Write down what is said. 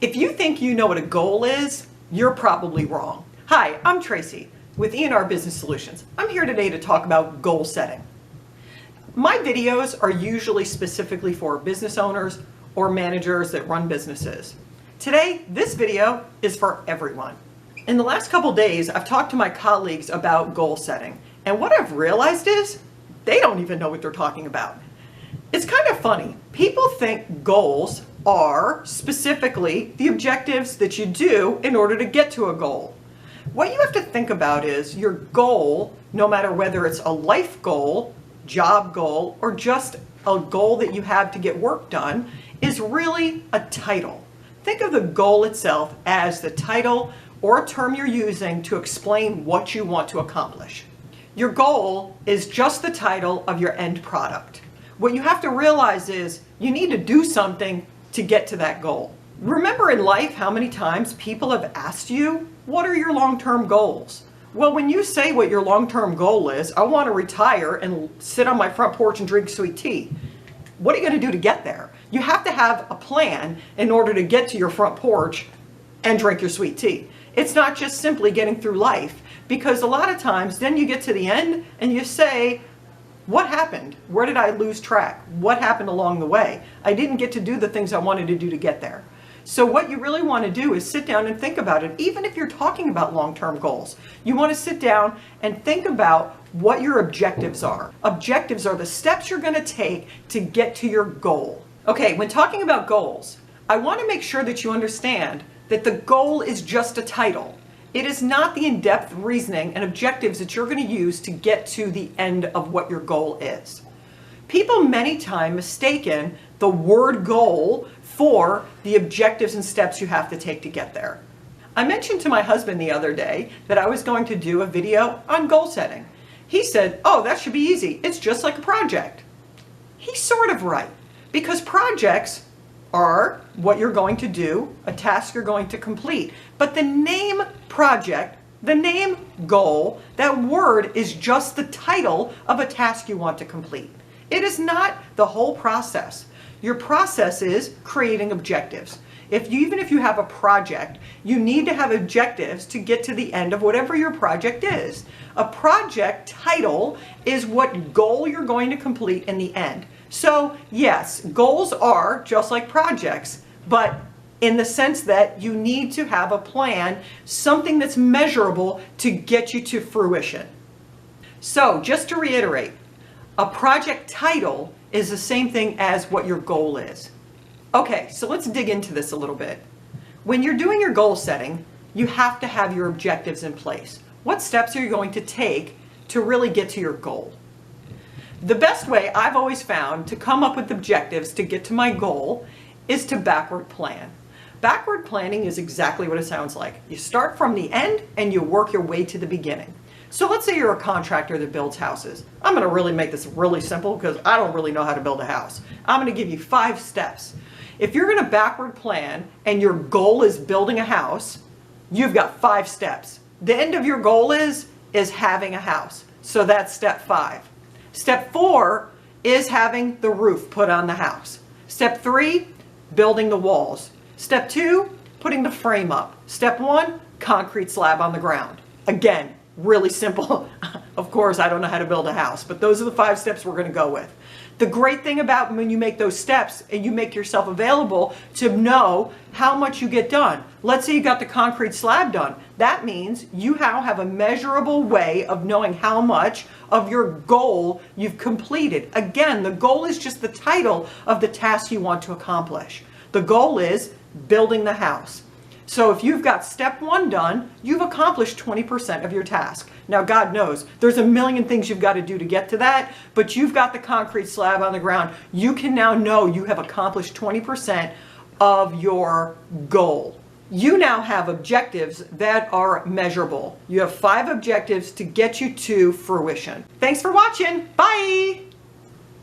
If you think you know what a goal is, you're probably wrong. Hi, I'm Traci with E&R Business Solutions. I'm here today to talk about goal setting. My videos are usually specifically for business owners or managers that run businesses. Today, this video is for everyone. In the last couple days, I've talked to my colleagues about goal setting, and what I've realized is they don't even know what they're talking about. It's kind of funny. People think goals are specifically the objectives that you do in order to get to a goal. What you have to think about is your goal, no matter whether it's a life goal, job goal, or just a goal that you have to get work done, is really a title. Think of the goal itself as the title or a term you're using to explain what you want to accomplish. Your goal is just the title of your end product. What you have to realize is you need to do something to get to that goal. Remember in life how many times people have asked you, what are your long-term goals? Well, when you say what your long-term goal is, I want to retire and sit on my front porch and drink sweet tea. What are you going to do to get there? You have to have a plan in order to get to your front porch and drink your sweet tea. It's not just simply getting through life, because a lot of times then you get to the end and you say, what happened? Where did I lose track? What happened along the way? I didn't get to do the things I wanted to do to get there. So what you really want to do is sit down and think about it. Even if you're talking about long-term goals, you want to sit down and think about what your objectives are. Objectives are the steps you're going to take to get to your goal. Okay, when talking about goals, I want to make sure that you understand that the goal is just a title. It is not the in-depth reasoning and objectives that you're going to use to get to the end of what your goal is. People many times mistaken the word goal for the objectives and steps you have to take to get there. I mentioned to my husband the other day that I was going to do a video on goal setting. He said, oh, that should be easy. It's just like a project. He's sort of right, because projects are what you're going to do, a task you're going to complete. But the name project, the name goal, that word is just the title of a task you want to complete. It is not the whole process. Your process is creating objectives. Even if you have a project, you need to have objectives to get to the end of whatever your project is. A project title is what goal you're going to complete in the end. So yes, goals are just like projects, but in the sense that you need to have a plan, something that's measurable to get you to fruition. So just to reiterate, a project title is the same thing as what your goal is. Okay, so let's dig into this a little bit. When you're doing your goal setting, you have to have your objectives in place. What steps are you going to take to really get to your goal? The best way I've always found to come up with objectives to get to my goal is to backward plan. Backward planning is exactly what it sounds like. You start from the end and you work your way to the beginning. So let's say you're a contractor that builds houses. I'm going to really make this really simple because I don't really know how to build a house. I'm going to give you 5 steps. If you're going to backward plan and your goal is building a house, you've got 5 steps. The end of your goal is having a house. So that's step 5. Step 4 is having the roof put on the house. Step 3, building the walls. Step 2, putting the frame up. Step 1, concrete slab on the ground. Again, really simple. Of course, I don't know how to build a house, but those are the 5 steps we're going to go with. The great thing about when you make those steps and you make yourself available to know how much you get done. Let's say you got the concrete slab done. That means you now have a measurable way of knowing how much of your goal you've completed. Again, the goal is just the title of the task you want to accomplish. The goal is building the house. So if you've got step 1 done, you've accomplished 20% of your task. Now, God knows, there's a million things you've got to do to get to that, but you've got the concrete slab on the ground. You can now know you have accomplished 20% of your goal. You now have objectives that are measurable. You have 5 objectives to get you to fruition. Thanks for watching. Bye!